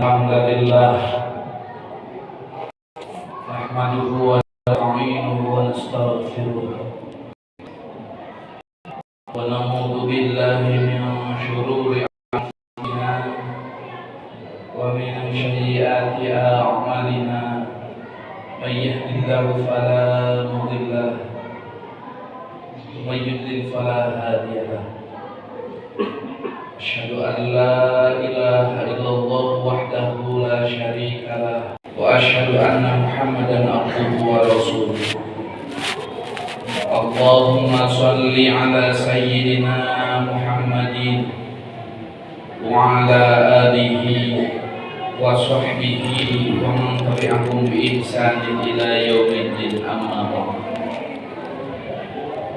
Alhamdulillah nahmaduhu wa nasta'inuhu wa nastaghfiruh wa na'udzu billahi min shururi anfusina wa min sayyiati a'malina may yahdihillahu fala mudilla lahu wa may yudlil fala hadiya lahu. Asyhadu an la ilaha illallah wahdahu la syarika lah wa asyhadu anna Muhammadan abduhu wa rasuluh. Allahumma shalli ala sayyidina Muhammadin wa ala alihi wa sahbihi wa man tabi'ahum bi ihsanin ila yaumiddin, amma ba'd.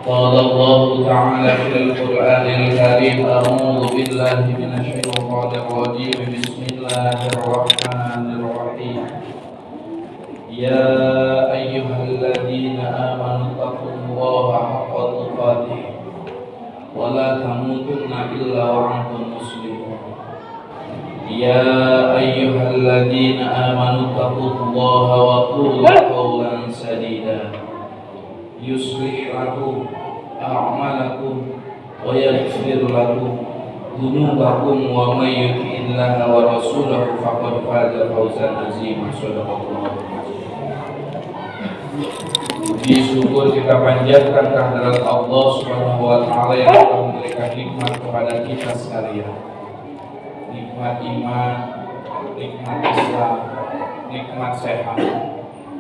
قال الله تعالى في القرآن الكريم أعوذ بالله من الشيطان الرجيم بسم الله الرحمن الرحيم يا أيها الذين آمنوا اتقوا الله حق تقاته ولا تموتن إلا وأنتم مسلمون يا أيها الذين آمنوا اتقوا الله وقولوا قولا سديدا يصلح لكم أعمالكم ويغفر لكم ذنوبكم ومن يطع الله ورسوله فقد فاز فوزا عظيما. Shadaqallahu. Puji syukur kita panjatkan kehadirat Allah Subhanahu wa taala yang telah memberikan nikmat kepada kita sekalian. Nikmat iman, nikmat Islam, nikmat sehat,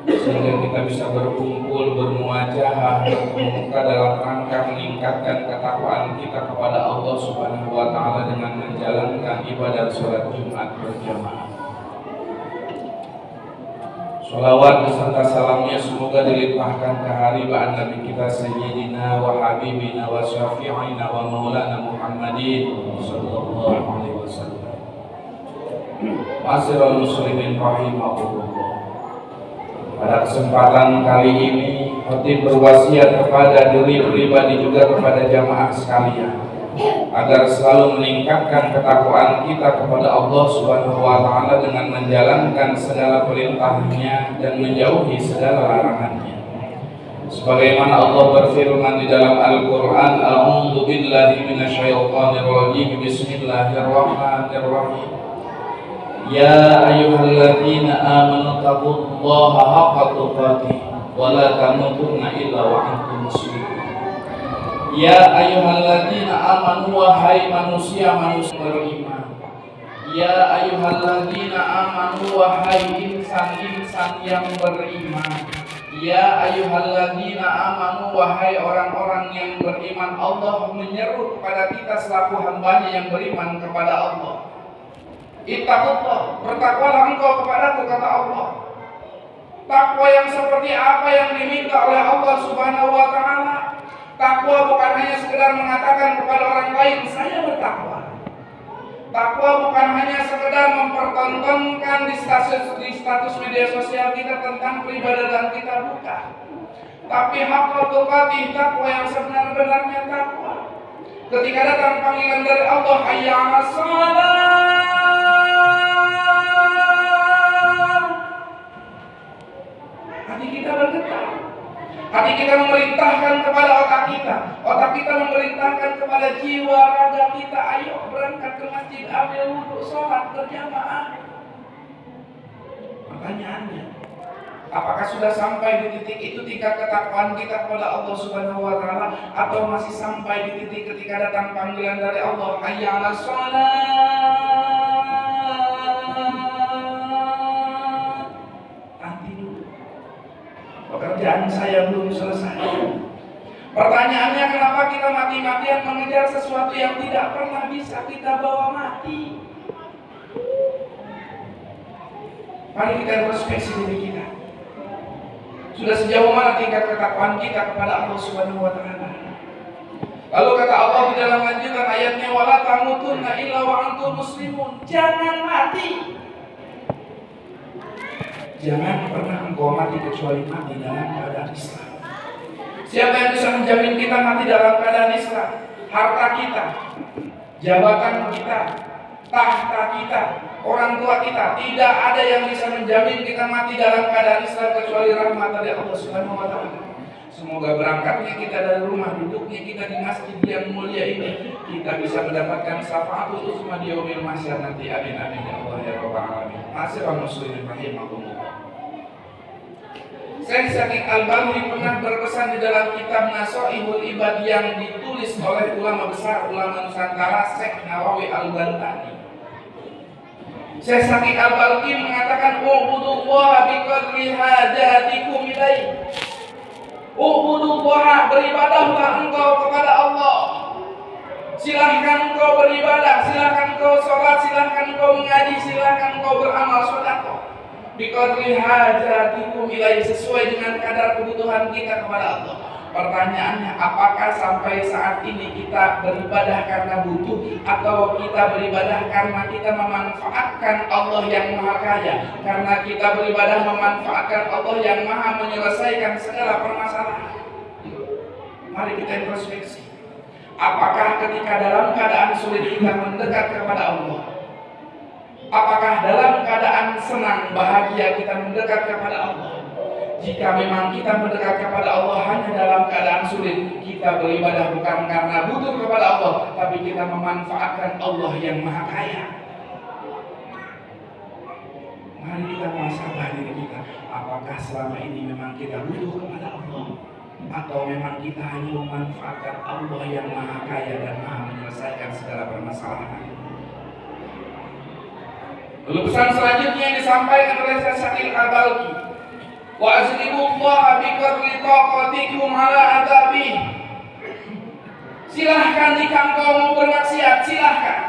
sehingga kita bisa berkumpul, bermuajahah, bermuka dalam rangka meningkatkan ketakwaan kita kepada Allah Subhanahu wa taala dengan menjalankan ibadah salat Jumat berjamaah. Sholawat beserta salamnya semoga dilimpahkan ke haribaan Nabi kita Sayyidina wa Habibina wa Syafi'ina wa Maulana Muhammadin sallallahu alaihi wasallam. Ma'asyiral muslimin rahimahullah. Pada kesempatan kali ini, khatib berwasiat kepada diri pribadi juga kepada jamaah sekalian agar selalu meningkatkan ketakwaan kita kepada Allah Subhanahu wa taala dengan menjalankan segala perintahnya dan menjauhi segala larangannya. Sebagaimana Allah berfirman di dalam Al-Qur'an, A'udzu billahi minasyaitonir rajim. Bismillahirrahmanirrahim. Ya ayyuhalladzina amanu taqullaha haqqa tuqatih wa la tamutunna illa wa antum muslimun. Ya ayyuhalladzina amanu, wahai manusia beriman. Ya ayyuhalladzina amanu, wahai insan-insan yang beriman. Ya ayyuhalladzina amanu, wahai orang-orang yang beriman. Allah menyeru kepada kita selaku hambanya yang beriman kepada Allah. Ittaqullah, bertakwalah engkau kepadaku, kata Allah. Takwa yang seperti apa yang diminta oleh Allah Subhanahu wa taala? Takwa bukan hanya sekedar mengatakan kepada orang lain saya bertakwa. Takwa bukan hanya sekedar mempertontonkan di status media sosial kita tentang peribadatan kita, bukan. Tapi haqqa tuqatih, takwa yang sebenar-benarnya takwa. Ketika datang panggilan dari Allah, hayya 'alas shalah, hati kita bergetar. Hati kita memerintahkan kepada otak kita memerintahkan kepada jiwa raga kita, ayo berangkat ke masjid, ambil wudhu, sholat berjamaah. Pertanyaannya, apakah sudah sampai di titik itu tingkat ketakwaan kita kepada Allah Subhanahu wa taala, atau masih sampai di titik ketika datang panggilan dari Allah, hayya 'alas shalah, pekerjaan saya belum selesai. Pertanyaannya, kenapa kita mati-matian mengejar sesuatu yang tidak pernah bisa kita bawa mati? Mari kita introspeksi diri kita. Sudah sejauh mana tingkat ketakwaan kita kepada Allah Subhanahu wa taala? Lalu kata Allah di dalam lanjutan ayatnya, wala tamutunna illa wa antum muslimun. Jangan mati. Jangan pernah engkau mati kecuali mati dalam keadaan Islam. Siapa yang bisa menjamin kita mati dalam keadaan Islam? Harta kita, jabatan kita, tahta kita, orang tua kita. Tidak ada yang bisa menjamin kita mati dalam keadaan Islam kecuali rahmat dari Allah Subhanahu wa taala. Semoga berangkatnya kita dari rumah, duduknya kita di masjid yang mulia ini, kita bisa mendapatkan syafaatul uzma di yaumil mahsyar nanti. Amin amin ya Allah ya rabbal alamin. Ma'asyiral muslimin rahimakumullah. Syekh Syakir Al-Balkhi pernah berpesan di dalam kitab Nasaihul Ibad yang ditulis oleh ulama besar, ulama Nusantara, Syekh Nawawi Al-Bantani. Syekh Syakir Al-Balkhi mengatakan, "Ubudullaha biqadri hajatikum ilaih." Ubudullaha, beribadahlah engkau kepada Allah. Silahkan engkau beribadah, silahkan engkau sholat, silahkan engkau mengaji, silahkan engkau beramal sedekah. Biqadri hajatikum ilaihi, sesuai dengan kadar kebutuhan kita kepada Allah. Pertanyaannya, apakah sampai saat ini kita beribadah karena butuh atau kita beribadah karena kita memanfaatkan Allah yang Maha Kaya, karena kita beribadah memanfaatkan Allah yang Maha menyelesaikan segala permasalahan? Mari kita introspeksi. Apakah ketika dalam keadaan sulit kita mendekat kepada Allah? Apakah dalam keadaan senang, bahagia kita mendekat kepada Allah? Jika memang kita mendekat kepada Allah hanya dalam keadaan sulit, kita beribadah bukan karena butuh kepada Allah, tapi kita memanfaatkan Allah yang Maha Kaya. Mari kita muhasabah diri kita. Apakah selama ini memang kita butuh kepada Allah, atau memang kita hanya memanfaatkan Allah yang Maha Kaya dan Maha menyelesaikan segala permasalahan? Lalu pesan selanjutnya yang disampaikan oleh Syekh Syakir Al-Balkhi, wa azlimullaha biqadri taqatikum ala adabi. Silahkan jika engkau mau bermaksiat, silahkan.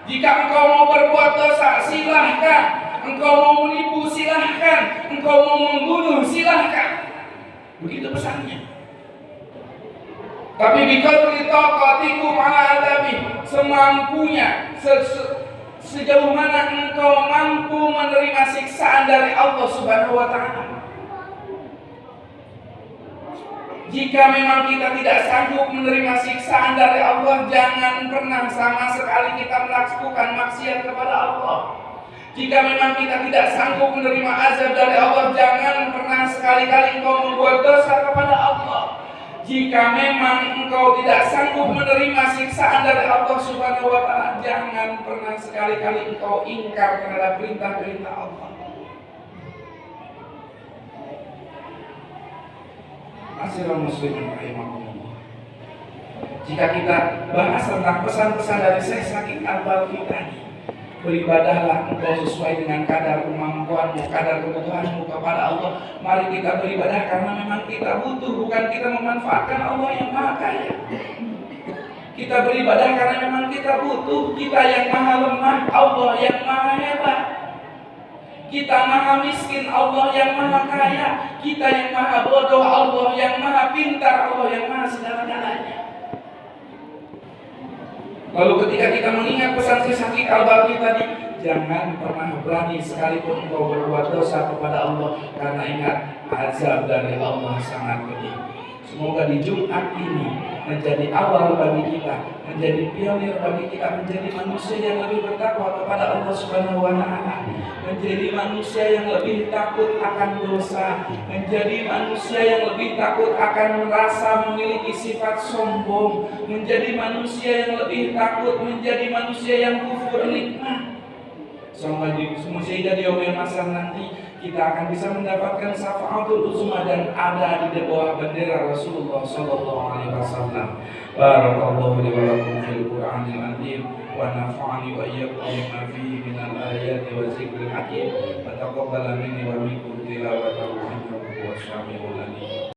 Jika engkau mau berbuat dosa, silahkan. Engkau mau menipu, silahkan. Engkau mau membunuh, silahkan. Begitu pesannya. Tapi biqadri taqatikum ala adabi, semampunya, sejauh mana engkau mampu menerima siksaan dari Allah Subhanahu wa taala. Jika memang kita tidak sanggup menerima siksaan dari Allah, jangan pernah sama sekali kita melakukan maksiat kepada Allah. Jika memang kita tidak sanggup menerima azab dari Allah, jangan pernah sekali-kali engkau membuat dosa kepada Allah. Jika memang engkau tidak sanggup menerima siksaan dari Allah Subhanahu wa taala, jangan pernah sekali-kali engkau ingkar terhadap perintah-perintah Allah. Ma'asyiral muslimin rahimakumullah. Jika kita bahas tentang pesan-pesan dari Syekh Syakir Al-Balkhi tadi, beribadahlah engkau sesuai dengan kadar kemampuanmu, kadar kebutuhanmu kepada Allah. Mari kita beribadah karena memang kita butuh, bukan kita memanfaatkan Allah yang Maha Kaya. Kita beribadah karena memang kita butuh. Kita yang maha lemah, Allah yang maha hebat. Kita maha miskin, Allah yang maha kaya. Kita yang maha bodoh, Allah yang maha pintar, Allah yang maha segala-galanya. Lalu ketika kita mengingat pesan Syekh Syakir Al-Balkhi tadi, jangan pernah berani sekalipun engkau berbuat dosa kepada Allah, karena ingat, azab dari Allah sangat pedih. Semoga di Jumat ini menjadi awal bagi kita, menjadi pionir bagi kita, menjadi manusia yang lebih bertakwa kepada Allah Subhanahu wa taala, menjadi manusia yang lebih takut akan dosa, menjadi manusia yang lebih takut akan merasa memiliki sifat sombong, menjadi manusia yang lebih takut menjadi manusia yang kufur nikmat. Sehingga di yaumil mahsyar nanti kita akan bisa mendapatkan syafaatul uzma dan ada di bawah bendera Rasulullah sallallahu alaihi wasallam. Barakallahu li wa lakum fil Qur'anil azim wa nafa'ani wa iyyakum bima fihi minal ayati wa dzikril hakim. Wa taqabbala minni wa minkum tilawatahu innahu huwas samiul alim.